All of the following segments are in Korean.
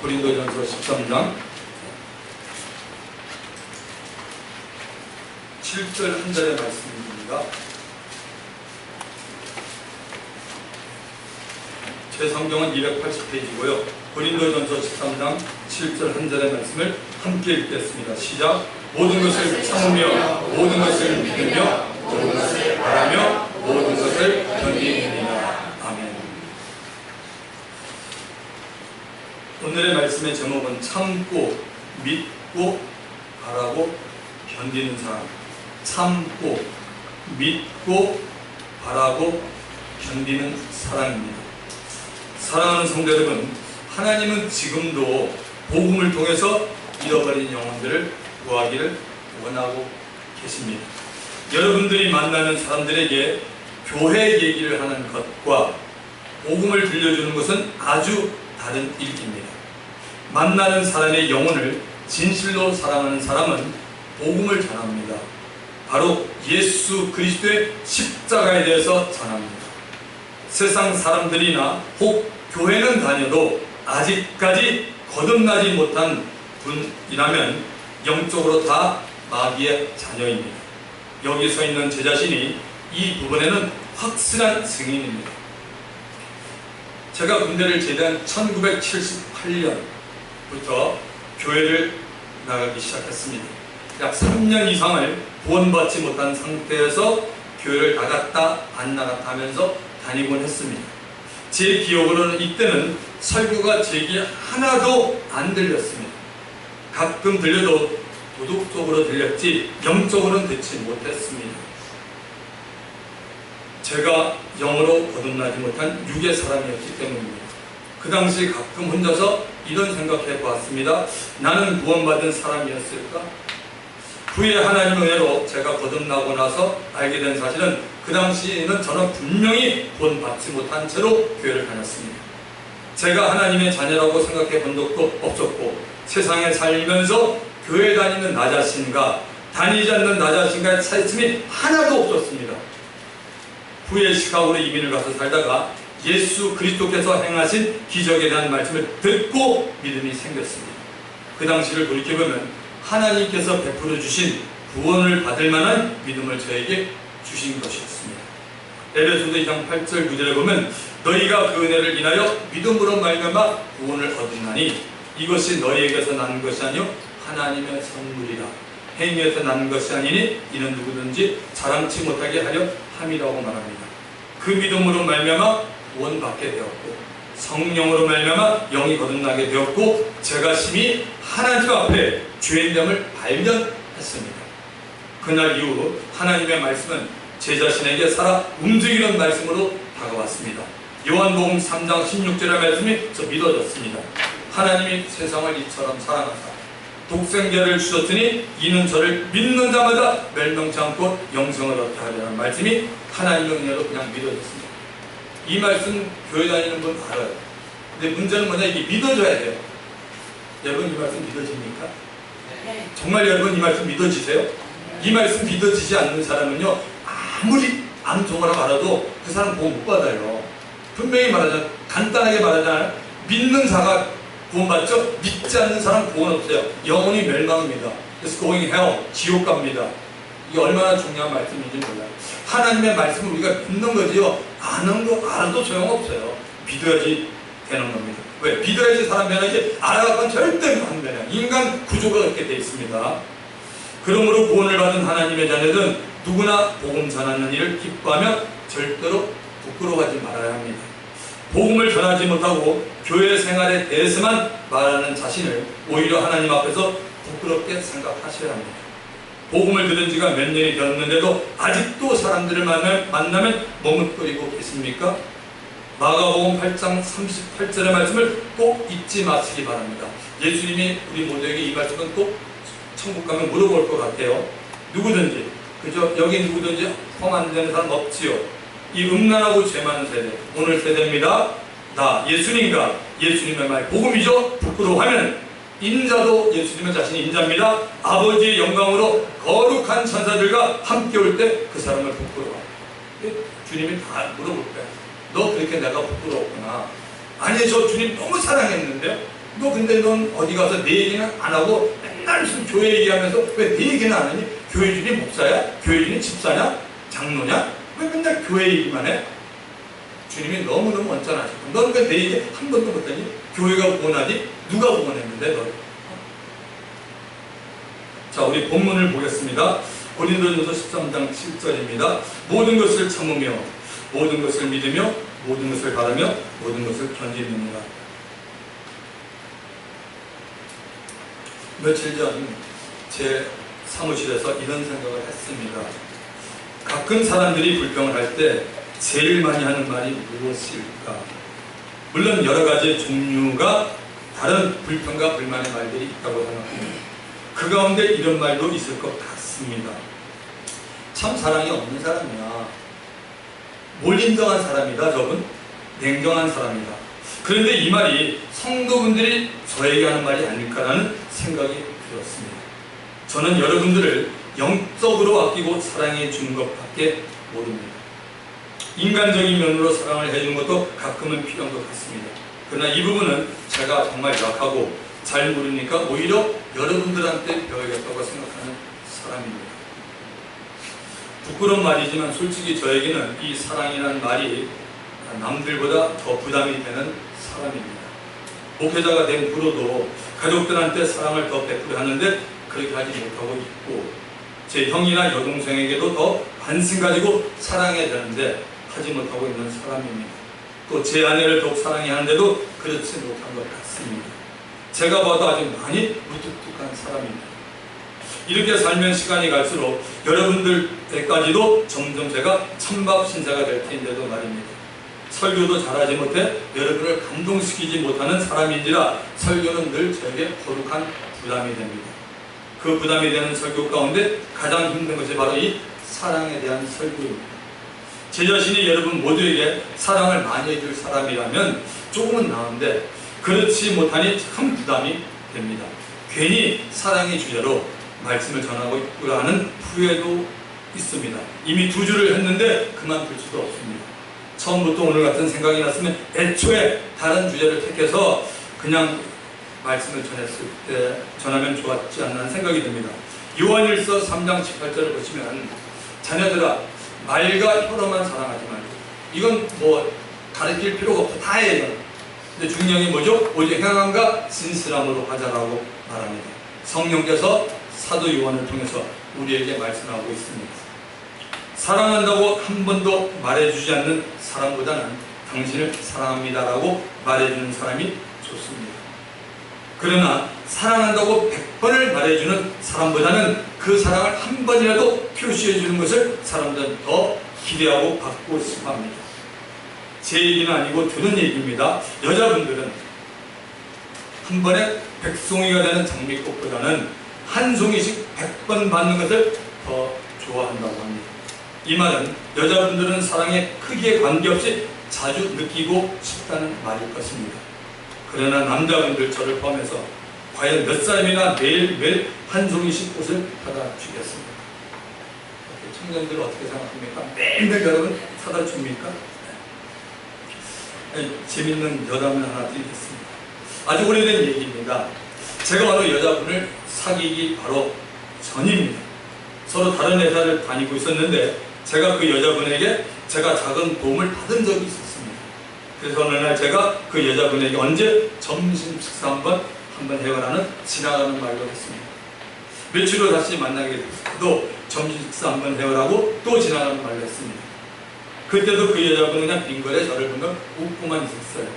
고린도전서 13장 7절 한 절의 말씀입니다. 제 성경은 280페이지고요. 고린도전서 13장 7절 한 절의 말씀을 함께 읽겠습니다. 시작. 모든 것을 참으며 모든 것을 믿으며 모든 것을 바라며 모든 것을 견디느니라. 아멘. 오늘의 말씀의 제목은 참고 믿고 바라고 견디는 사람. 참고 믿고 바라고 견디는 사람입니다. 사랑하는 성도 여러분, 하나님은 지금도 복음을 통해서 잃어버린 영혼들을 구하기를 원하고 계십니다. 여러분들이 만나는 사람들에게 교회 얘기를 하는 것과 복음을 들려주는 것은 아주 다른 일입니다. 만나는 사람의 영혼을 진실로 사랑하는 사람은 복음을 전합니다. 바로 예수 그리스도의 십자가에 대해서 전합니다. 세상 사람들이나 혹 교회는 다녀도 아직까지 거듭나지 못한 분이라면 영적으로 다 마귀의 자녀입니다. 여기 서 있는 제 자신이 이 부분에는 확실한 증인입니다. 제가 군대를 제대한 1978년부터 교회를 나가기 시작했습니다. 약 3년 이상을 구원받지 못한 상태에서 교회를 나갔다 안 나갔다 하면서 다니곤 했습니다. 제 기억으로는 이때는 설교가 제게 하나도 안 들렸습니다. 가끔 들려도 도덕적으로 들렸지 영적으로는 듣지 못했습니다. 제가 영으로 거듭나지 못한 육의 사람이었기 때문입니다. 그 당시 가끔 혼자서 이런 생각해 보았습니다. 나는 구원받은 사람이었을까? 후에 하나님의 은혜로 제가 거듭나고 나서 알게 된 사실은 그 당시에는 저는 분명히 구원받지 못한 채로 교회를 다녔습니다. 제가 하나님의 자녀라고 생각해 본 적도 없었고 세상에 살면서 교회 다니는 나 자신과 다니지 않는 나 자신과의 차이점이 하나도 없었습니다. 후에 시카고로 이민을 가서 살다가 예수 그리스도께서 행하신 기적에 대한 말씀을 듣고 믿음이 생겼습니다. 그 당시를 돌이켜보면 하나님께서 베풀어 주신 구원을 받을 만한 믿음을 저에게 주신 것이었습니다. 에베소서 2장 8절 9절에 보면 너희가 그 은혜를 인하여 믿음으로 말미암아 구원을 얻었나니 이것이 너희에게서 난 것이 아니요 하나님의 선물이라. 행위에서 난 것이 아니니 이는 누구든지 자랑치 못하게 하려 함이라고 말합니다. 그 믿음으로 말미암아 구원받게 되었고 성령으로 말미암아 영이 거듭나게 되었고 제가 심히 하나님 앞에 죄인됨을 발견했습니다. 그날 이후 하나님의 말씀은 제 자신에게 살아 움직이는 말씀으로 다가왔습니다. 요한복음 3장 16절의 말씀이 저 믿어졌습니다. 하나님이 세상을 이처럼 사랑하사 독생자를 주셨으니 이는 저를 믿는 자마다 멸망치 않고 영생을 얻게 하려는 말씀이 하나님의 은혜로 그냥 믿어졌습니다. 이 말씀 교회 다니는 분 알아요. 근데 문제는 뭐냐, 이게 믿어져야 돼요. 여러분 이 말씀 믿어집니까? 네. 정말 여러분 이 말씀 믿어지세요? 이 말씀 믿어지지 않는 사람은요 아무리 암송하라고 알아도 그 사람 구원 못 받아요. 분명히 말하잖아요. 간단하게 말하잖아요. 믿는 자가 구원받죠? 믿지 않는 사람 구원 없어요. 영원히 멸망입니다. 그래서 going hell, 지옥 갑니다. 이게 얼마나 중요한 말씀인지 몰라요. 하나님의 말씀을 우리가 믿는 거지요. 아는 거 알아도 소용없어요. 믿어야지 되는 겁니다. 왜? 믿어야지 사람 변하지 알아갖고는 절대 안 변해요. 인간 구조가 그렇게 되어 있습니다. 그러므로 구원을 받은 하나님의 자녀들은 누구나 복음 전하는 일을 기뻐하며 절대로 부끄러워하지 말아야 합니다. 복음을 전하지 못하고 교회 생활에 대해서만 말하는 자신을 오히려 하나님 앞에서 부끄럽게 생각하셔야 합니다. 복음을 들은 지가 몇 년이 되었는데도 아직도 사람들을 만나면 머뭇거리고 계십니까? 마가복음 8장 38절의 말씀을 꼭 잊지 마시기 바랍니다. 예수님이 우리 모두에게 이 말씀은 꼭 천국 가면 물어볼 것 같아요. 누구든지, 그죠? 여기 누구든지 포함 안 되는 사람 없지요. 이 음란하고 죄 많은 세대, 오늘 세대입니다. 나 예수님과 예수님의 말 복음이죠. 부끄러워하면 인자도 예수님의 자신이 인자입니다. 아버지의 영광으로 거룩한 천사들과 함께 올 때 그 사람을 부끄러워해요. 주님이 다 물어볼 거예요. 너 그렇게 내가 부끄러웠구나. 아니 저 주님 너무 사랑했는데 너 근데 넌 어디 가서 내 얘기는 안 하고 맨날 무슨 교회 얘기하면서 왜 내 얘기는 안 하니? 교회 주님 목사야? 교회 주님 집사냐? 장로냐? 왜 맨날 교회 얘기만 해? 주님이 너무너무 언짢아하시고 넌 왜 내 얘기 한 번도 못하니? 교회가 원하니? 누가 원했는데 너? 자, 우리 본문을 보겠습니다. 고린도전서 13장 7절입니다. 모든 것을 참으며 모든 것을 믿으며 모든 것을 바라며 모든 것을 견디느니라. 며칠 전 제 사무실에서 이런 생각을 했습니다. 가끔 사람들이 불평을 할 때 제일 많이 하는 말이 무엇일까? 물론 여러 가지 종류가 다른 불평과 불만의 말들이 있다고 생각합니다. 그 가운데 이런 말도 있을 것 같습니다. 참 사랑이 없는 사람이야. 뭘 인정한 사람이다 저분? 냉정한 사람이다. 그런데 이 말이 성도분들이 저에게 하는 말이 아닐까라는 생각이 들었습니다. 저는 여러분들을 영적으로 아끼고 사랑해 주는 것밖에 모릅니다. 인간적인 면으로 사랑을 해주는 것도 가끔은 필요한 것 같습니다. 그러나 이 부분은 제가 정말 약하고 잘 모르니까 오히려 여러분들한테 배워야겠다고 생각하는 사람입니다. 부끄러운 말이지만 솔직히 저에게는 이 사랑이라는 말이 남들보다 더 부담이 되는 사람입니다. 목회자가 된 후로도 가족들한테 사랑을 더 베풀어 하는데 그렇게 하지 못하고 있고 제 형이나 여동생에게도 더 관심 가지고 사랑해야 되는데 하지 못하고 있는 사람입니다. 또 제 아내를 더욱 사랑해야 하는데도 그렇지 못한 것 같습니다. 제가 봐도 아주 많이 무뚝뚝한 사람입니다. 이렇게 살면 시간이 갈수록 여러분들에까지도 점점 제가 찬밥 신자가 될 텐데도 말입니다. 설교도 잘하지 못해 여러분을 감동시키지 못하는 사람인지라 설교는 늘 저에게 거룩한 부담이 됩니다. 그 부담이 되는 설교 가운데 가장 힘든 것이 바로 이 사랑에 대한 설교입니다. 제 자신이 여러분 모두에게 사랑을 많이 해줄 사람이라면 조금은 나은데 그렇지 못하니 참 부담이 됩니다. 괜히 사랑의 주제로 말씀을 전하고 있구나 하는 후회도 있습니다. 이미 2주를 했는데 그만둘 수도 없습니다. 처음부터 오늘 같은 생각이 났으면 애초에 다른 주제를 택해서 그냥 말씀을 전하면 좋았지 않나 생각이 듭니다. 요한일서 3장 18절을 보시면 자녀들아 말과 혀로만 사랑하지 말고 이건 뭐 가르칠 필요가 없어 다 해요. 근데 중요한 게 뭐죠? 오직 행함과 진실함으로 하자라고 말합니다. 성령께서 사도 요한을 통해서 우리에게 말씀하고 있습니다. 사랑한다고 한 번도 말해주지 않는 사람보다는 당신을 사랑합니다라고 말해주는 사람이 좋습니다. 그러나 사랑한다고 100번을 말해주는 사람보다는 그 사랑을 한 번이라도 표시해주는 것을 사람들은 더 기대하고 받고 싶어합니다. 제 얘기는 아니고 들은 얘기입니다. 여자분들은 한 번에 100송이가 되는 장미꽃보다는 한 송이씩 100번 받는 것을 더 좋아한다고 합니다. 이 말은 여자분들은 사랑의 크기에 관계없이 자주 느끼고 싶다는 말일 것입니다. 그러나 남자분들 저를 포함해서 과연 몇 사람이나 매일매일 한 송이씩 꽃을 사다 주겠습니까? 청년들 어떻게 생각합니까? 매일매일 여러분 사다 줍니까? 네. 재밌는 여담을 하나 드리겠습니다. 아주 오래된 얘기입니다. 제가 바로 여자분을 사귀기 바로 전입니다. 서로 다른 회사를 다니고 있었는데 제가 그 여자분에게 제가 작은 도움을 받은 적이 있었습니다. 그래서 어느 날 제가 그 여자분에게 언제 점심 식사 한번 해보라는 지나가는 말로 했습니다. 며칠 후 다시 만나게 됐어도 점심 식사 한번 해보라고 또 지나가는 말로 했습니다. 그때도 그 여자분은 그냥 빙거에 저를 보면 웃고만 있었어요.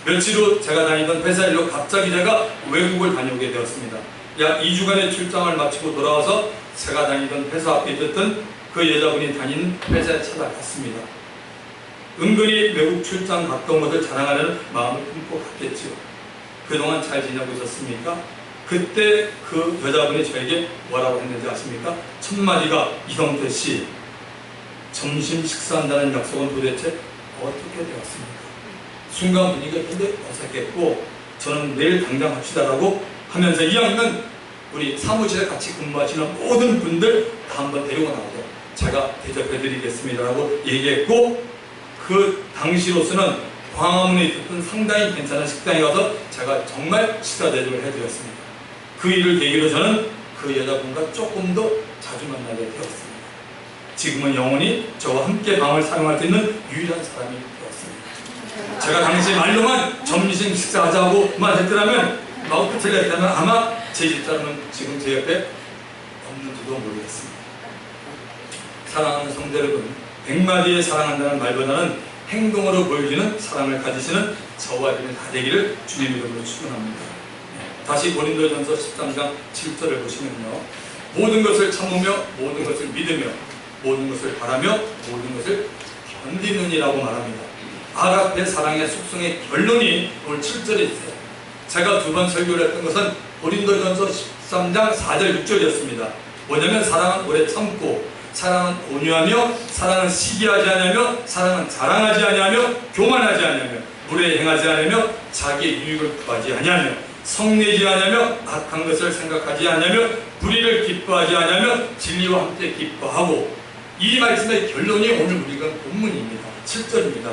며칠 후 제가 다니던 회사 일로 갑자기 제가 외국을 다녀오게 되었습니다. 약 2주간의 출장을 마치고 돌아와서 제가 다니던 회사 앞에 있었던 그 여자분이 다니는 회사에 찾아갔습니다. 은근히 외국 출장 갔던 것을 자랑하려는 마음을 품고 갔겠지요. 그동안 잘 지내고 있었습니까? 그때 그 여자분이 저에게 뭐라고 했는지 아십니까? 첫 마디가 이성태 씨, 점심 식사한다는 약속은 도대체 어떻게 되었습니까? 순간 분위기가 굉장히 어색했고 저는 내일 당장 합시다라고 하면서 이왕이면 우리 사무실에 같이 근무하시는 모든 분들 다 한번 데리고 나와서 제가 대접해드리겠습니다라고 얘기했고 그 당시로서는 광화문에 있었던 상당히 괜찮은 식당에 가서 제가 정말 식사 대접을 해드렸습니다. 그 일을 계기로 저는 그 여자분과 조금 더 자주 만나게 되었습니다. 지금은 영원히 저와 함께 방을 사용할 수 있는 유일한 사람이 되었습니다. 제가 당시 말로만 점심 식사하자고만 했더라면 마우스를 했다면 아마 제 집사람은 지금 제 옆에 없는지도 모르겠습니다. 사랑하는 성도 여러분, 100마디에 사랑한다는 말보다는 행동으로 보여주는 사랑을 가지시는 저와 여러분이 다 되기를 주님 이름으로 축원합니다. 다시 고린도전서 13장 7절을 보시면요, 모든 것을 참으며 모든 것을 믿으며 모든 것을 바라며 모든 것을 견디느니라고 말합니다. 아가페 사랑의 속성의 결론이 오늘 7절에 있어요. 제가 두 번 설교를 했던 것은 고린도전서 13장 4절 6절이었습니다. 뭐냐면 사랑은 오래 참고, 사랑은 온유하며, 사랑은 시기하지 아니하며, 사랑은 자랑하지 아니하며, 교만하지 아니하며, 무례 행하지 아니하며, 자기의 유익을 구하지 아니하며, 성내지 아니하며, 악한 것을 생각하지 아니하며, 불의를 기뻐하지 아니하며, 진리와 함께 기뻐하고. 이 말씀의 결론이 오늘 우리가 본문입니다. 7절입니다.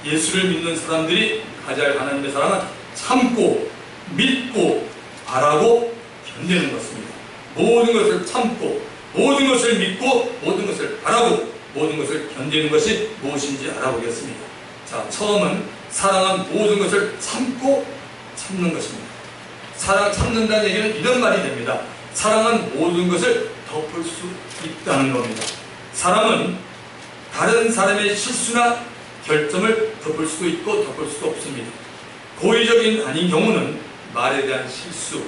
예수를 믿는 사람들이 가져야 할 하나님의 사랑은 참고, 믿고, 바라고, 견디는 것입니다. 모든 것을 참고, 모든 것을 믿고, 모든 것을 바라고, 모든 것을 견디는 것이 무엇인지 알아보겠습니다. 자, 처음은 사랑은 모든 것을 참고 참는 것입니다. 사랑 참는다는 얘기는 이런 말이 됩니다. 사랑은 모든 것을 덮을 수 있다는 겁니다. 사람은 다른 사람의 실수나 결점을 덮을 수도 있고 덮을 수도 없습니다. 고의적인 아닌 경우는 말에 대한 실수,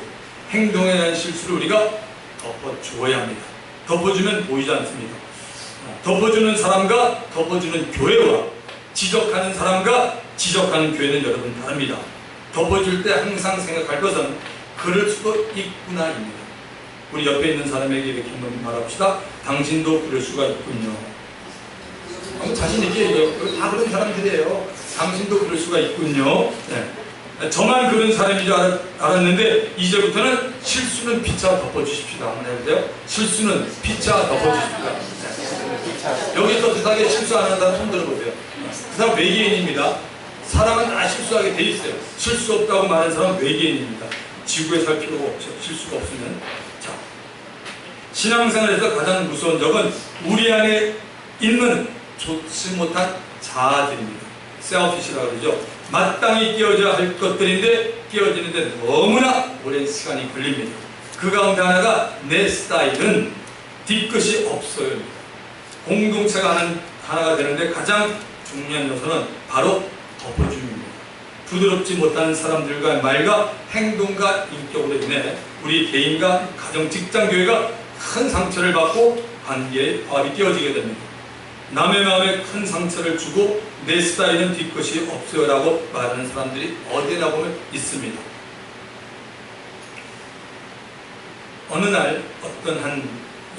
행동에 대한 실수를 우리가 덮어주어야 합니다. 덮어주면 보이지 않습니다. 덮어주는 사람과 덮어주는 교회와 지적하는 사람과 지적하는 교회는 여러분 다릅니다. 덮어줄 때 항상 생각할 것은 그럴 수도 있구나입니다. 우리 옆에 있는 사람에게 이렇게 한번 말합시다. 당신도 그럴 수가 있군요. 자신 있게 얘기해요. 다 그런 사람들이에요. 당신도 그럴 수가 있군요. 네. 저만 그런 사람인 줄 알았는데 이제부터는 실수는 피차 덮어주십시다. 한번 해보세요. 실수는 피차 덮어주십시다. 네. 여기 또 세상에 실수 안 하는 사람 손 들어보세요. 그 사람 외계인입니다. 사람은 다 실수하게 돼 있어요. 실수 없다고 말하는 사람은 외계인입니다. 지구에 살 필요가 없죠. 실수가 없으면. 자, 신앙생활에서 가장 무서운 적은 우리 안에 있는 좋지 못한 자아들입니다. 셀피시라고 그러죠. 마땅히 끼워져야 할 것들인데 끼워지는데 너무나 오랜 시간이 걸립니다. 그 가운데 하나가 내 스타일은 뒤끝이 없어요. 공동체가 하나가 되는데 가장 중요한 요소는 바로 덮어줌입니다. 부드럽지 못한 사람들과 말과 행동과 인격으로 인해 우리 개인과 가정, 직장, 교회가 큰 상처를 받고 관계의 화합이 깨어지게 됩니다. 남의 마음에 큰 상처를 주고 내 스타일은 뒤끝이 없어요 라고 말하는 사람들이 어디나 보면 있습니다. 어느 날 어떤 한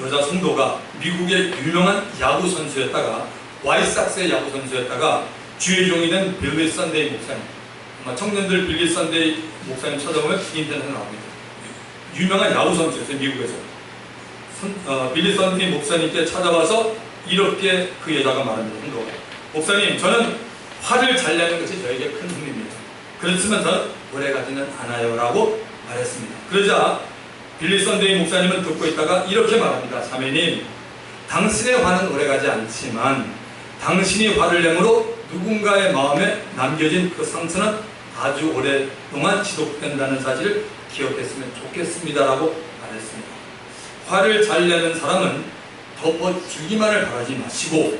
여자 성도가 미국의 유명한 야구 선수였다가 와이삭스의 야구 선수였다가 주의 종이 된 빌리 선데이 목사님, 아마 청년들 빌리 선데이 목사님 찾아보면 인터넷에 나옵니다. 유명한 야구 선수였어요. 미국에서. 빌리 선데이 목사님께 찾아와서 이렇게 그 여자가 말합니다. 성도가, 목사님, 저는 화를 잘 내는 것이 저에게 큰 힘입니다. 그렇지만 저는 오래 가지는 않아요 라고 말했습니다. 그러자 빌리 선데이 목사님은 듣고 있다가 이렇게 말합니다. 자매님, 당신의 화는 오래 가지 않지만 당신이 화를 내므로 누군가의 마음에 남겨진 그 상처는 아주 오랫동안 지속된다는 사실을 기억했으면 좋겠습니다 라고 말했습니다. 화를 잘 내는 사람은 덮어주기만을 바라지 마시고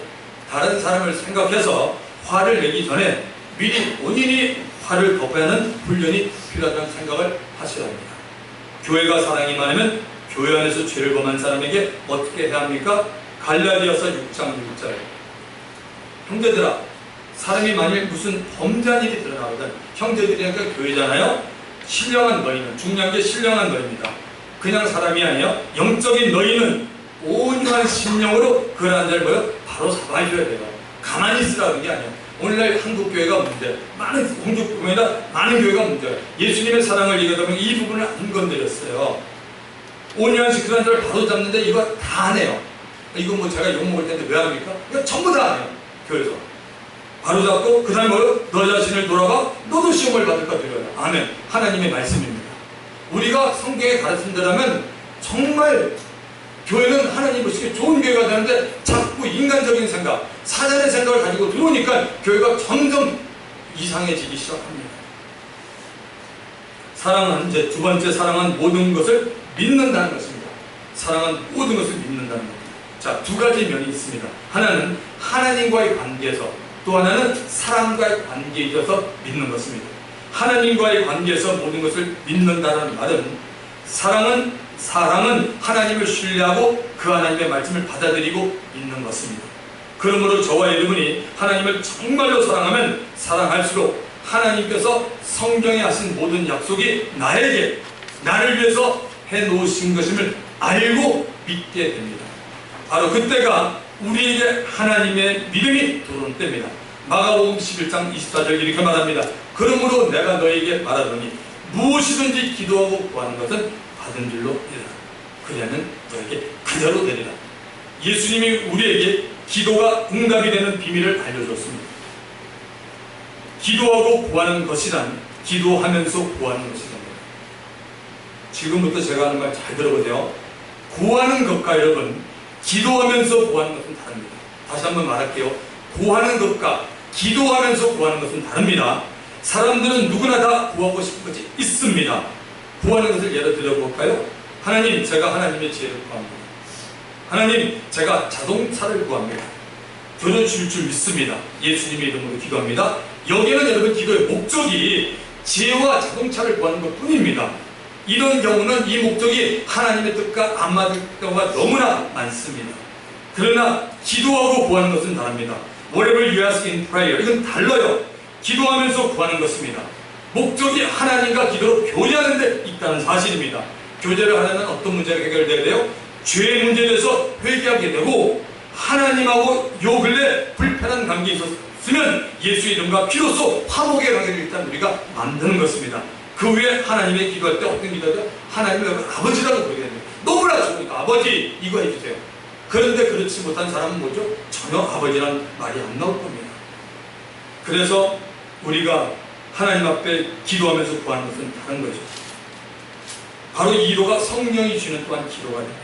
다른 사람을 생각해서 화를 내기 전에 미리 본인이 화를 덮어야 하는 훈련이 필요하다는 생각을 하셔야 합니다. 교회가 사랑이 많으면 교회 안에서 죄를 범한 사람에게 어떻게 해야 합니까? 갈라디아서 6장 6절, 형제들아, 사람이 만일 무슨 범죄한 일이 드러나거든, 형제들이니까 교회잖아요. 신령한 너희는, 중요한 게 신령한 너희입니다. 그냥 사람이 아니에요. 영적인 너희는 온유한 심령으로 그러한 자를 뭐요? 바로 잡아줘야 돼요. 가만히 있으라는 게 아니에요. 오늘날 한국 교회가 문제예요. 많은 공중교회나 많은 교회가 문제예요. 예수님의 사랑을 얘기하다 보면 이 부분을 안 건드렸어요. 온유한 그러한 자를 바로 잡는데 이거 다 안 해요. 이거 뭐 제가 욕먹을 텐데 왜 합니까? 이거 전부 다 안 해요. 교회에서. 바로잡고 그 다음에 뭐요? 너 자신을 돌아봐 너도 시험을 받을까 두려워라. 아멘. 하나님의 말씀입니다. 우리가 성경에 가르친다면 정말 교회는 하나님 보시기에 좋은 교회가 되는데 자꾸 인간적인 생각, 사전의 생각을 가지고 들어오니까 교회가 점점 이상해지기 시작합니다. 사랑은 이제 두 번째, 사랑은 모든 것을 믿는다는 것입니다. 사랑은 모든 것을 믿는다는 겁니다. 자, 두 가지 면이 있습니다. 하나는 하나님과의 관계에서, 또 하나는 사람과의 관계에 있어서 믿는 것입니다. 하나님과의 관계에서 모든 것을 믿는다는 말은 사랑은 하나님을 신뢰하고 그 하나님의 말씀을 받아들이고 믿는 것입니다. 그러므로 저와 여러분이 하나님을 정말로 사랑하면 사랑할수록 하나님께서 성경에 하신 모든 약속이 나를 위해서 해놓으신 것임을 알고 믿게 됩니다. 바로 그때가 우리에게 하나님의 믿음이 들어오는 때입니다. 마가복음 11장 24절 이렇게 말합니다. 그러므로 내가 너에게 말하노니 무엇이든지 기도하고 구하는 것은 받은 줄로 이르라. 그리하면 너에게 그대로 되리라. 예수님이 우리에게 기도가 응답이 되는 비밀을 알려줬습니다. 기도하고 구하는 것이란 기도하면서 구하는 것이랍니다. 지금부터 제가 하는 말 잘 들어보세요. 구하는 것과 여러분, 기도하면서 구하는 것은 다릅니다. 다시 한번 말할게요. 구하는 것과 기도하면서 구하는 것은 다릅니다. 사람들은 누구나 다 구하고 싶은 것이 있습니다. 구하는 것을 예로 들어볼까요? 하나님, 제가 하나님의 지혜를 구합니다. 하나님, 제가 자동차를 구합니다. 교회 주실 줄 믿습니다. 예수님의 이름으로 기도합니다. 여기는 여러분 기도의 목적이 지혜와 자동차를 구하는 것 뿐입니다. 이런 경우는 이 목적이 하나님의 뜻과 안 맞을 경우가 너무나 많습니다. 그러나 기도하고 구하는 것은 다릅니다. Whatever you ask in prayer, 이건 달라요. 기도하면서 구하는 것입니다. 목적이 하나님과 기도로 교제하는 데 있다는 사실입니다. 교제를 하려면 어떤 문제가 해결돼야 돼요? 죄의 문제에 대해서 회개하게 되고, 하나님하고 요 근래 불편한 관계에 있었으면 예수 이름과 피로써 화목의 관계를 일단 우리가 만드는 것입니다. 그 후에 하나님의 기도할 때 어떤 기도죠? 하나님을 아버지라고 부르게 됩니다. 너무나 좋으니까 아버지 이거 해주세요. 그런데 그렇지 못한 사람은 뭐죠? 전혀 아버지란 말이 안 나올 겁니다. 그래서 우리가 하나님 앞에 기도하면서 구하는 것은 다른 거죠. 바로 이 기도가 성령이 주는 또한 기도가 됩니다.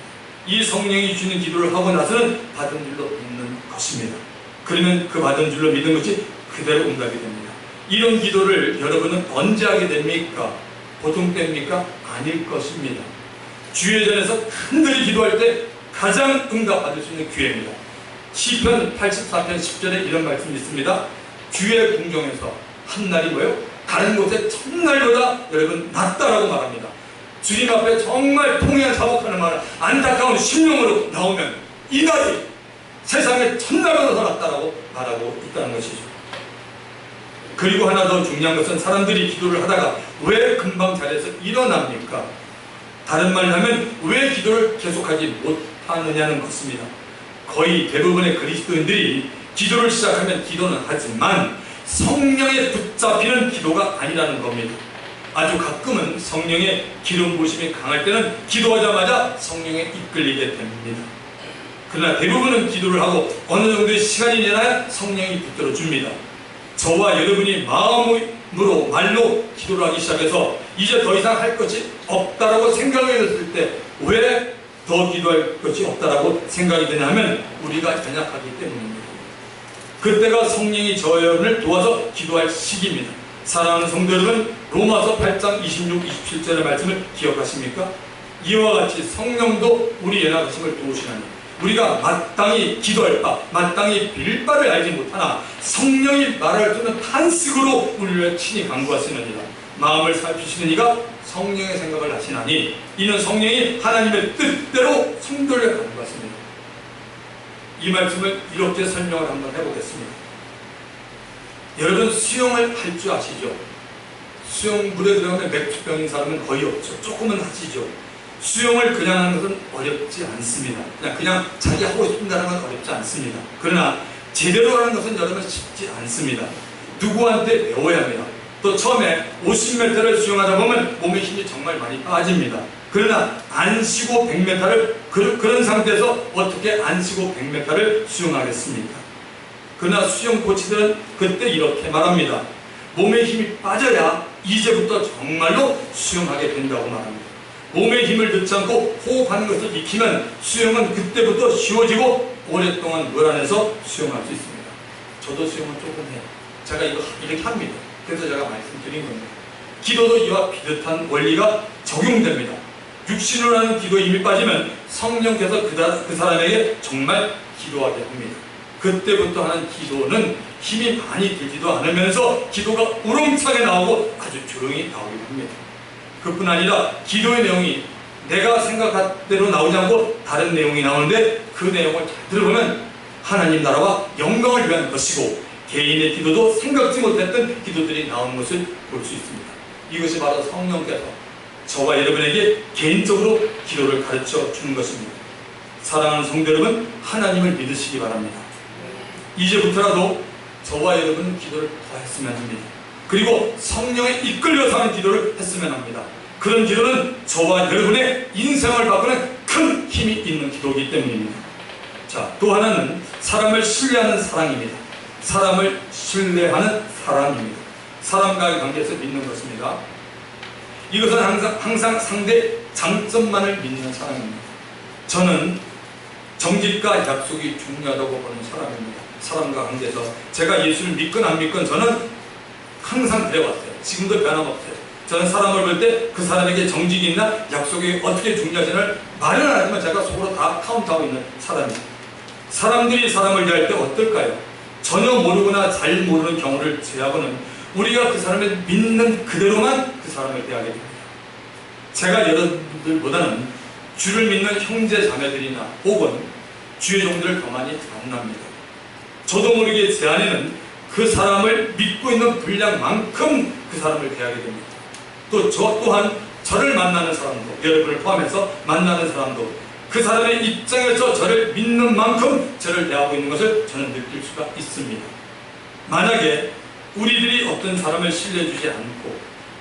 이 성령이 주는 기도를 하고 나서는 받은 줄로 믿는 것입니다. 그러면 그 받은 줄로 믿는 것이 그대로 응답이 됩니다. 이런 기도를 여러분은 언제 하게 됩니까? 보통 때입니까? 아닐 것입니다. 주예전에서 큰들이 기도할 때 가장 응답받을 수 있는 기회입니다. 시편 84편 10절에 이런 말씀이 있습니다. 주의 궁정에서 한 날이 뭐예요? 다른 곳의 첫날보다 여러분 낫다라고 말합니다. 주님 앞에 정말 통해야 자복하는 말, 안타까운 심령으로 나오면 이 날이 세상의 첫날보다 더 낫다라고 말하고 있다는 것이죠. 그리고 하나 더 중요한 것은 사람들이 기도를 하다가 왜 금방 자리에서 일어납니까? 다른 말로 하면 왜 기도를 계속하지 못하느냐는 것입니다. 거의 대부분의 그리스도인들이 기도를 시작하면 기도는 하지만 성령에 붙잡히는 기도가 아니라는 겁니다. 아주 가끔은 성령의 기름 부으심이 강할 때는 기도하자마자 성령에 이끌리게 됩니다. 그러나 대부분은 기도를 하고 어느 정도의 시간이 지나야 성령이 붙들어 줍니다. 저와 여러분이 마음으로 말로 기도를 하기 시작해서 이제 더 이상 할 것이 없다라고 생각을 했을 때 왜 더 기도할 것이 없다라고 생각이 드냐 하면 우리가 연약하기 때문입니다. 그때가 성령이 저 여러분을 도와서 기도할 시기입니다. 사랑하는 성도 여러분, 로마서 8장 26, 27절의 말씀을 기억하십니까? 이와 같이 성령도 우리 연약하심을 도우시나니 우리가 마땅히 기도할 바, 마땅히 빌 바를 알지 못하나 성령이 말할 수 있는 탄식으로 우리를 친히 간구하시느니라. 마음을 살피시는 이가 성령의 생각을 하시나니 이는 성령이 하나님의 뜻대로 성도를 간구하십니다. 이 말씀을 이렇게 설명을 한번 해보겠습니다. 여러분 수영을 할 줄 아시죠? 수영 물에 들어가면 맥주병인 사람은 거의 없죠. 조금은 하시죠. 수영을 그냥 하는 것은 어렵지 않습니다. 그냥 자기 하고 싶다는 건 어렵지 않습니다. 그러나 제대로 하는 것은 여러분 쉽지 않습니다. 누구한테 배워야 합니다. 또 처음에 50m를 수영하다 보면 몸에 힘이 정말 많이 빠집니다. 그러나 안 쉬고 100m를 그런 상태에서 어떻게 안 쉬고 100m를 수영하겠습니까? 그러나 수영 코치들은 그때 이렇게 말합니다. 몸에 힘이 빠져야 이제부터 정말로 수영하게 된다고 말합니다. 몸에 힘을 넣지 않고 호흡하는 것을 익히면 수영은 그때부터 쉬워지고 오랫동안 물 안에서 수영할 수 있습니다. 저도 수영을 조금 해요. 제가 이거 이렇게 합니다. 그래서 제가 말씀드린 겁니다. 기도도 이와 비슷한 원리가 적용됩니다. 육신으로 하는 기도에 힘이 빠지면 성령께서 그 사람에게 정말 기도하게 합니다. 그때부터 하는 기도는 힘이 많이 들지도 않으면서 기도가 우렁차게 나오고 아주 조용히 나오기도 합니다. 그뿐 아니라 기도의 내용이 내가 생각한 대로 나오지 않고 다른 내용이 나오는데 그 내용을 잘 들어보면 하나님 나라와 영광을 위한 것이고 개인의 기도도 생각지 못했던 기도들이 나오는 것을 볼 수 있습니다. 이것이 바로 성령께서 저와 여러분에게 개인적으로 기도를 가르쳐 주는 것입니다. 사랑하는 성도 여러분, 하나님을 믿으시기 바랍니다. 이제부터라도 저와 여러분은 기도를 더 했으면 합니다. 그리고 성령에 이끌려서 하는 기도를 했으면 합니다. 그런 기도는 저와 여러분의 인생을 바꾸는 큰 힘이 있는 기도이기 때문입니다. 자, 또 하나는 사람을 신뢰하는 사랑입니다. 사람을 신뢰하는 사랑입니다. 사람과의 관계에서 믿는 것입니다. 이것은 항상 상대 장점만을 믿는 사람입니다. 저는 정직과 약속이 중요하다고 보는 사람입니다. 사람과 관계에서 제가 예수를 믿건 안 믿건 저는 항상 그래왔어요. 지금도 변함없어요. 저는 사람을 볼 때 그 사람에게 정직이 있나 약속이 어떻게 중요한지를 말은 안 하지만 제가 속으로 다 카운트하고 있는 사람입니다. 사람들이 사람을 대할 때 어떨까요? 전혀 모르거나 잘 모르는 경우를 제외하고는 우리가 그 사람을 믿는 그대로만 그 사람을 대하게 됩니다. 제가 여러분들보다는 주를 믿는 형제 자매들이나 혹은 주의 종들을 더 많이 만납니다. 저도 모르게 제 안에는 그 사람을 믿고 있는 분량만큼 그 사람을 대하게 됩니다. 또 저 또한 저를 만나는 사람도, 여러분을 포함해서 만나는 사람도 그 사람의 입장에서 저를 믿는 만큼 저를 대하고 있는 것을 저는 느낄 수가 있습니다. 만약에 우리들이 어떤 사람을 신뢰해주지 않고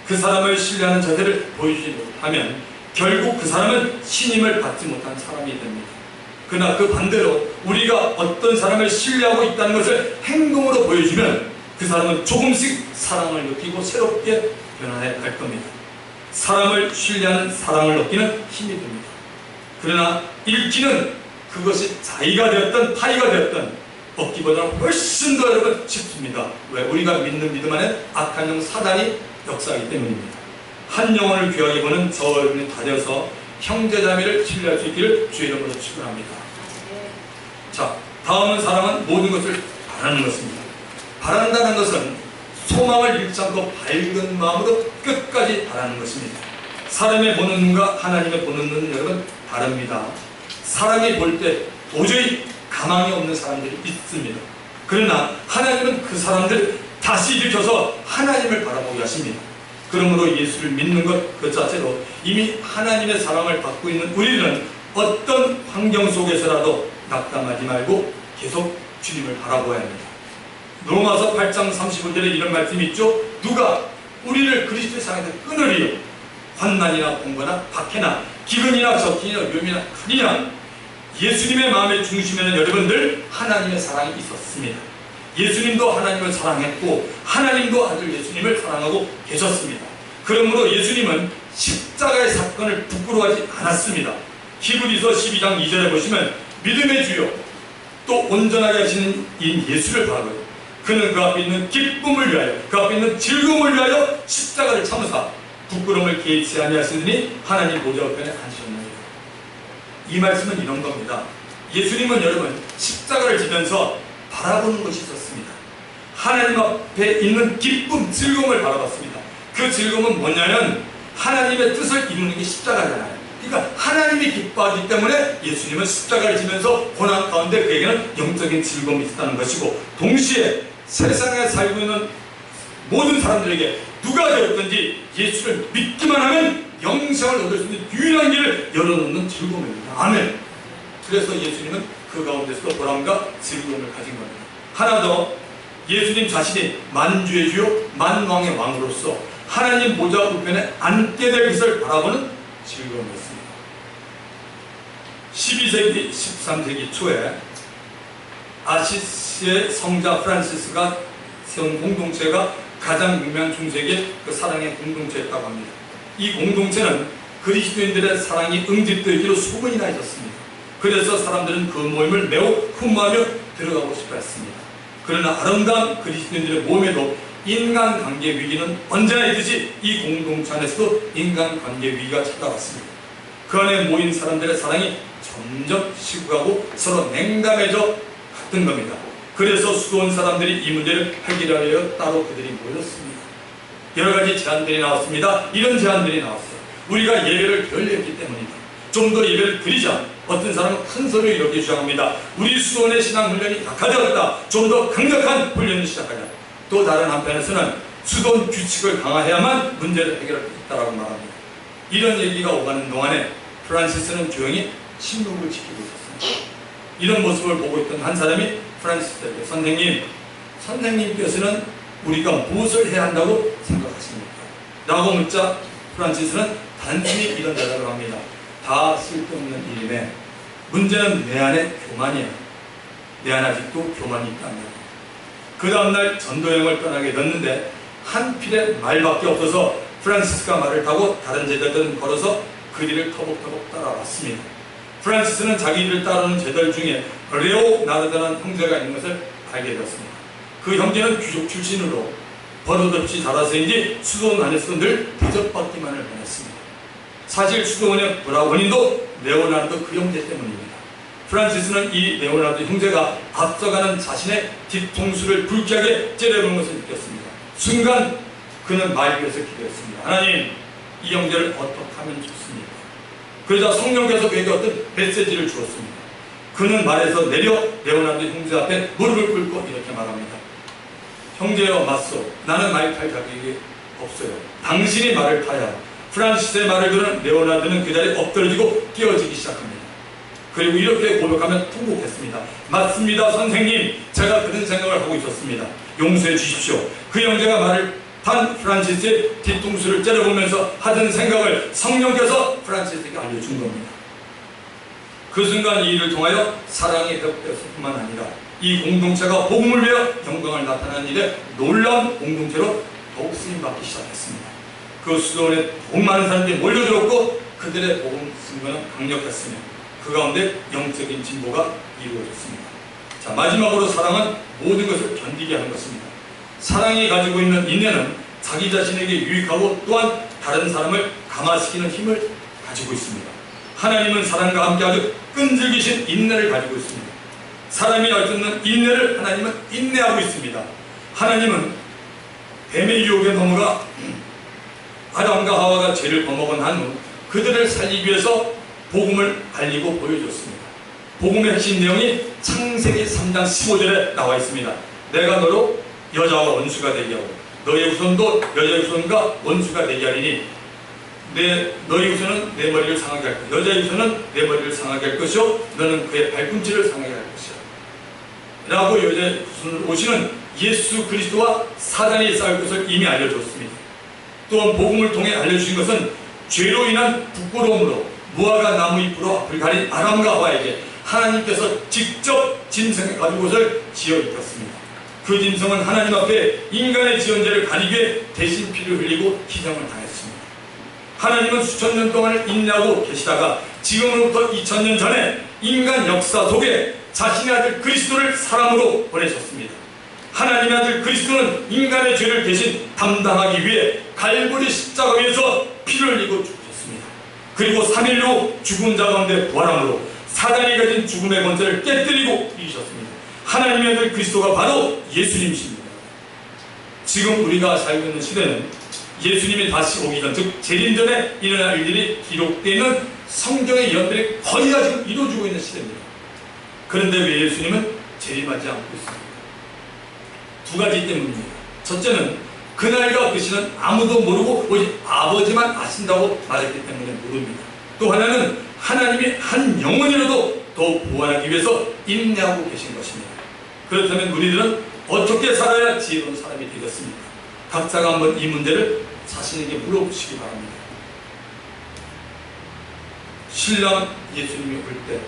그 사람을 신뢰하는 자세를 보여주지 못하면 결국 그 사람은 신임을 받지 못한 사람이 됩니다. 그러나 그 반대로 우리가 어떤 사람을 신뢰하고 있다는 것을 행동으로 보여주면 그 사람은 조금씩 사랑을 느끼고 새롭게 변화해 갈 겁니다. 사람을 신뢰하는 사랑을 느끼는 힘이 됩니다. 그러나 읽기는 그것이 자의가 되었던 타의가 되었던 얻기보다 훨씬 더 여러분 쉽습니다. 왜? 우리가 믿는 믿음 안에 악한 영 사단이 역사하기 때문입니다. 한 영혼을 귀하게 보는 저와 여러분이 다 되어서 형제자매를 신뢰할 수 있기를 주의 이름으로 축원합니다. 자, 다음은 사랑은 모든 것을 바라는 것입니다. 바란다는 것은 소망을 잃지 않고 밝은 마음으로 끝까지 바라는 것입니다. 사람의 보는 눈과 하나님의 보는 눈은 여러분 다릅니다. 사람이 볼 때 도저히 가망이 없는 사람들이 있습니다. 그러나 하나님은 그 사람들 다시 일으켜서 하나님을 바라보게 하십니다. 그러므로 예수를 믿는 것 그 자체로 이미 하나님의 사랑을 받고 있는 우리는 어떤 환경 속에서라도 낙담하지 말고 계속 주님을 바라보아야 합니다. 로마서 8장 35절에 이런 말씀이 있죠. 누가 우리를 그리스도의 사랑에서 끊으리요? 환난이나 공고나 박해나 기근이나 적기나 위험이나 크니나. 예수님의 마음의 중심에는 여러분들 하나님의 사랑이 있었습니다. 예수님도 하나님을 사랑했고 하나님도 아들 예수님을 사랑하고 계셨습니다. 그러므로 예수님은 십자가의 사건을 부끄러워하지 않았습니다. 히브리서 12장 2절에 보시면 믿음의 주요 또 온전하게 하시는 이 예수를 바라보요. 그는 그 앞에 있는 기쁨을 위하여 그 앞에 있는 즐거움을 위하여 십자가를 참으사 부끄러움을 개의치 아니하시더니 하나님 보좌 우편에 앉으셨나이다. 이 말씀은 이런 겁니다. 예수님은 여러분 십자가를 지면서 바라보는 것이 있었습니다. 하나님 앞에 있는 기쁨, 즐거움을 바라봤습니다. 그 즐거움은 뭐냐면 하나님의 뜻을 이루는 게 십자가잖아요. 그러니까 하나님이 기뻐하기 때문에 예수님은 십자가를 지면서 고난 가운데 그에게는 영적인 즐거움이 있었다는 것이고, 동시에 세상에 살고 있는 모든 사람들에게 누가 되었든지 예수를 믿기만 하면 영생을 얻을 수 있는 유일한 길을 열어놓는 즐거움입니다. 아멘. 그래서 예수님은 그 가운데서도 보람과 즐거움을 가진 겁니다. 하나 더, 예수님 자신이 만주의 주요 만왕의 왕으로서 하나님 보좌 우편에 앉게 될 것을 바라보는 즐거움이었습니다. 12세기 13세기 초에 아시스의 성자 프란시스가 세운 공동체가 가장 유명한 중세기의 그 사랑의 공동체였다고 합니다. 이 공동체는 그리스도인들의 사랑이 응집되기로 소문이 나 있었습니다. 그래서 사람들은 그 모임을 매우 흠모하며 들어가고 싶어 했습니다. 그러나 아름다운 그리스도인들의 모임에도 인간관계 위기는 언제나 있듯이 이 공동체 안에서도 인간관계 위기가 찾아왔습니다. 그 안에 모인 사람들의 사랑이 점점 식어가고 서로 냉담해져 갔던 겁니다. 그래서 수도원 사람들이 이 문제를 해결하려 위해 따로 그들이 모였습니다. 여러 가지 제안들이 나왔습니다. 이런 제안들이 나왔어요. 우리가 예배를 덜 했기 때문이다. 좀 더 예배를 드리자. 어떤 사람은 큰 소리로 이렇게 주장합니다. 우리 수도원의 신앙 훈련이 약해졌다. 좀 더 강력한 훈련을 시작하자. 또 다른 한편에서는 수도원 규칙을 강화해야만 문제를 해결할 수 있다고 말합니다. 이런 얘기가 오가는 동안에 프란시스는 조용히 침묵을 지키고 있었습니다. 이런 모습을 보고 있던 한 사람이 프란시스에게 선생님께서는 우리가 무엇을 해야 한다고 생각하십니까? 라고 묻자 프란시스는 단순히 이런 대답을 합니다. 다 쓸데없는 일이네. 문제는 내 안에 교만이야. 내 안에 아직도 교만이 있단 말이야. 그 다음날 전도여행을 떠나게 됐는데 한 필의 말밖에 없어서 프란시스가 말을 타고 다른 제자들은 걸어서 그리를 터벅터벅 따라왔습니다. 프란시스는 자기를 따르는 제자들 중에 레오나르드라는 형제가 있는 것을 알게 되었습니다. 그 형제는 귀족 출신으로 버릇없이 자라서인지 수도원 안에서 늘 대접받기만을 원했습니다. 사실 수도원의 브라원인도 레오나르드 그 형제 때문입니다. 프란시스는 이 레오나르드 형제가 앞서가는 자신의 뒤통수를 불쾌하게 째려보는 것을 느꼈습니다. 순간 그는 말 위에서 기도했습니다. 하나님, 이 형제를 어떻게 하면 좋습니까? 그러자 성령께서 그에게 어떤 메시지를 주었습니다. 그는 말에서 내려 레오나르도 형제 앞에 무릎을 꿇고 이렇게 말합니다. 형제여 맞소. 나는 말 탈 자격이 없어요. 당신이 말을 타야. 프란시스의 말을 들은 레오나르도는 그 자리에 엎드러지고 뛰어지기 시작합니다. 그리고 이렇게 고백하며 통곡했습니다. 맞습니다, 선생님. 제가 그런 생각을 하고 있었습니다. 용서해 주십시오. 그 형제가 말을 탄 프란시스의 뒤통수를 째려보면서 하던 생각을 성령께서 프란시스에게 알려준 겁니다. 그 순간 이 일을 통하여 사랑이 회복되었을 뿐만 아니라 이 공동체가 복음을 위하여 영광을 나타내는 일에 놀라운 공동체로 더욱 쓰임받기 시작했습니다. 그 수도원에 더욱 많은 사람들이 몰려들었고 그들의 복음 승부는 강력했으며 그 가운데 영적인 진보가 이루어졌습니다. 자, 마지막으로 사랑은 모든 것을 견디게 하는 것입니다. 사랑이 가지고 있는 인내는 자기 자신에게 유익하고 또한 다른 사람을 감화시키는 힘을 가지고 있습니다. 하나님은 사랑과 함께 아주 끈질기신 인내를 가지고 있습니다. 사람이 알 수 없는 인내를 하나님은 인내하고 있습니다. 하나님은 뱀의 유혹에 넘어가 아담과 하와가 죄를 범하고 난 후 그들을 살리기 위해서 복음을 알리고 보여줬습니다. 복음의 핵심 내용이 창세기 3장 15절에 나와 있습니다. 내가 너로 여자와 원수가 되게 하고 너의 후손도 여자의 후손과 원수가 되게 하리니 너의 후손은 내 머리를 상하게 할 것이요 여자의 후손은 내 머리를 상하게 할 것이요 너는 그의 발꿈치를 상하게 할 것이야 라고 여자의 후손을 오시는 예수 그리스도와 사단이 싸울 것을 이미 알려줬습니다. 또한 복음을 통해 알려주신 것은 죄로 인한 부끄러움으로 무화과 나무 잎으로 앞을 가린 아담과 하와에게 하나님께서 직접 짐승의 가죽옷을 지어 입혔습니다. 그 짐승은 하나님 앞에 인간의 지은 죄를 가리기 위해 대신 피를 흘리고 희생을 당했습니다. 하나님은 수천 년 동안 인내하고 계시다가 지금으로부터 2000년 전에 인간 역사 속에 자신의 아들 그리스도를 사람으로 보내셨습니다. 하나님의 아들 그리스도는 인간의 죄를 대신 담당하기 위해 갈보리 십자가 위에서 피를 흘리고 죽으셨습니다. 그리고 3일 후 죽은 자 가운데 부활함으로 사단이 가진 죽음의 권세를 깨뜨리고 이기셨습니다. 하나님의 아들 그리스도가 바로 예수님이십니다. 지금 우리가 살고 있는 시대는 예수님이 다시 오기 전, 즉 재림전에 일어날 일들이 기록되어 있는 성경의 예언들이 거의 다 지금 이루어지고 있는 시대입니다. 그런데 왜 예수님은 재림하지 않고 있습니까? 두 가지 때문입니다. 첫째는 그날과 그 시는 아무도 모르고 오직 아버지만 아신다고 말했기 때문에 모릅니다. 또 하나는 하나님이 한 영혼이라도 더 보완하기 위해서 인내하고 계신 것입니다. 그렇다면 우리들은 어떻게 살아야 지혜로운 사람이 되겠습니까? 각자가 한번 이 문제를 자신에게 물어보시기 바랍니다. 신랑 예수님이 올 때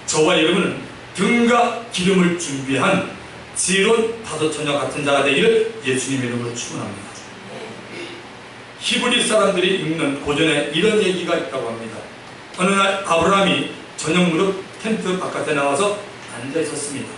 저와 여러분은 등과 기름을 준비한 지혜로운 다소처녀 같은 자가 되기를 예수님 이름으로 축원합니다. 히브리 사람들이 읽는 고전에 이런 얘기가 있다고 합니다. 어느 날 아브라함이 저녁 무렵 텐트 바깥에 나와서 앉아 있었습니다.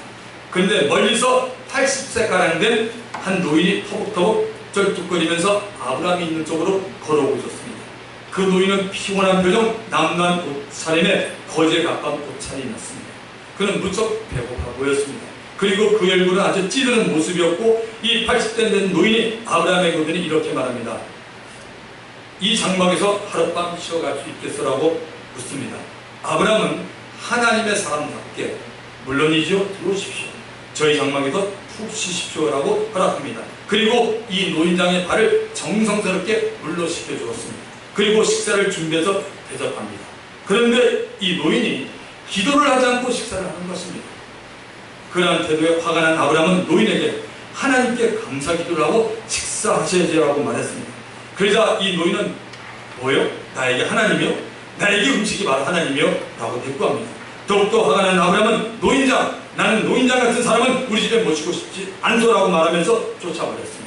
그런데 멀리서 80세가량 된 한 노인이 터벅터벅 쩔뚝거리면서 아브라함이 있는 쪽으로 걸어오고 있었습니다. 그 노인은 피곤한 표정, 남루한 옷차림에 거지에 가까운 옷차림이었습니다. 그는 무척 배고파 보였습니다. 그리고 그 얼굴은 아주 찌르는 모습이었고, 이 80대 된 노인이 아브라함에게 오더니 이렇게 말합니다. 이 장막에서 하룻밤 쉬어갈 수 있겠어라고 묻습니다. 아브라함은 하나님의 사람답게 물론이죠, 들어오십시오. 저희 장막에서 푹 쉬십시오라고 허락합니다. 그리고 이 노인장의 발을 정성스럽게 물러시켜 주었습니다. 그리고 식사를 준비해서 대접합니다. 그런데 이 노인이 기도를 하지 않고 식사를 하는 것입니다. 그러한 태도에 화가 난 아브라함은 노인에게 하나님께 감사 기도를 하고 식사하셔야지라고 말했습니다. 그러자 이 노인은 뭐요? 나에게 하나님이요? 나에게 음식이 바로 하나님이요? 라고 대꾸합니다. 더욱더 화가 난 아브라함은 노인장, 나는 노인장 같은 사람은 우리 집에 모시고 싶지 않소라고 말하면서 쫓아버렸습니다.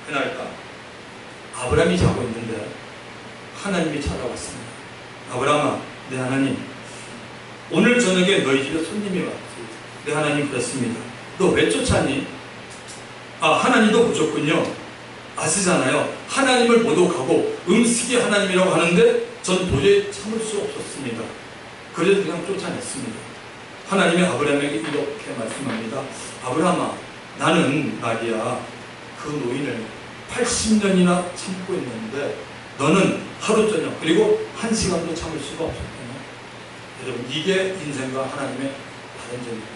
그날따 아브라함이 자고 있는데 하나님이 찾아왔습니다. 아브라함아, 내 하나님, 오늘 저녁에 너희 집에 손님이 왔지. 내 하나님 그랬습니다. 너 왜 쫓아니? 하나님도 보셨군요. 아시잖아요. 하나님을 모독하고 음식이 하나님이라고 하는데 전 도저히 참을 수 없었습니다. 그래서 그냥 쫓아냈습니다. 하나님이 아브라함에게 이렇게 말씀합니다. 아브라함아, 나는 말이야 그 노인을 80년이나 참고 있는데 너는 하루 저녁 그리고 1시간도 참을 수가 없었잖아요. 여러분, 이게 인생과 하나님의 다른 점입니다.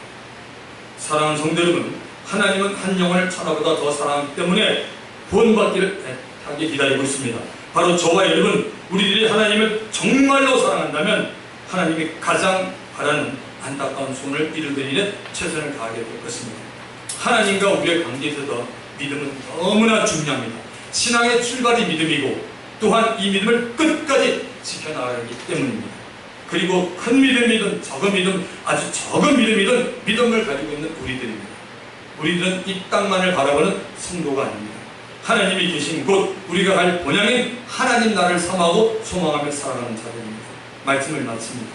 사랑하는 성도 여러분, 하나님은 한 영혼을 천하보다 더 사랑하기 때문에 구원받기를 애타게 기다리고 있습니다. 바로 저와 여러분, 우리들이 하나님을 정말로 사랑한다면 하나님이 가장 바라는 안타까운 소원을 이루기 위해 최선을 다하게 될 것입니다. 하나님과 우리의 관계에 있어서 믿음은 너무나 중요합니다. 신앙의 출발이 믿음이고 또한 이 믿음을 끝까지 지켜나가기 때문입니다. 그리고 큰 믿음이든 적은 믿음, 아주 적은 믿음이든 믿음을 가지고 있는 우리들입니다. 우리들은 이 땅만을 바라보는 성도가 아닙니다. 하나님이 계신 곳, 우리가 갈 본향인 하나님 나라를 삼하고 소망하며 살아가는 자들입니다. 말씀을 마칩니다.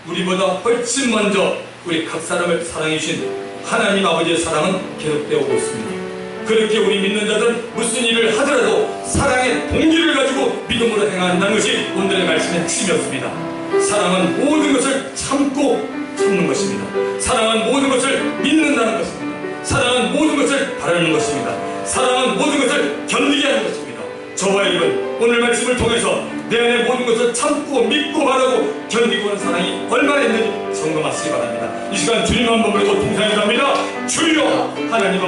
우리보다 훨씬 먼저 우리 각 사람을 사랑해 주신 하나님 아버지의 사랑은 계속되어 오고 있습니다. 그렇게 우리 믿는 자들은 무슨 일을 하더라도 사랑의 동기를 가지고 믿음으로 행한다는 것이 오늘의 말씀의 핵심이었습니다. 사랑은 모든 것을 참는 것입니다. 사랑은 모든 것을 믿는다는 것입니다. 사랑은 모든 것을 바라는 것입니다. 사랑은 모든 것을 견디게 하는 것입니다. 저와 여러분, 오늘 말씀을 통해서 내 안에 모든 것을 참고 믿고 바라고 견디고 하는 사랑이 얼마나 있는지 점검하시기 바랍니다. 이 시간 주님 한 번으로 통상해 갑니다. 주여 하나님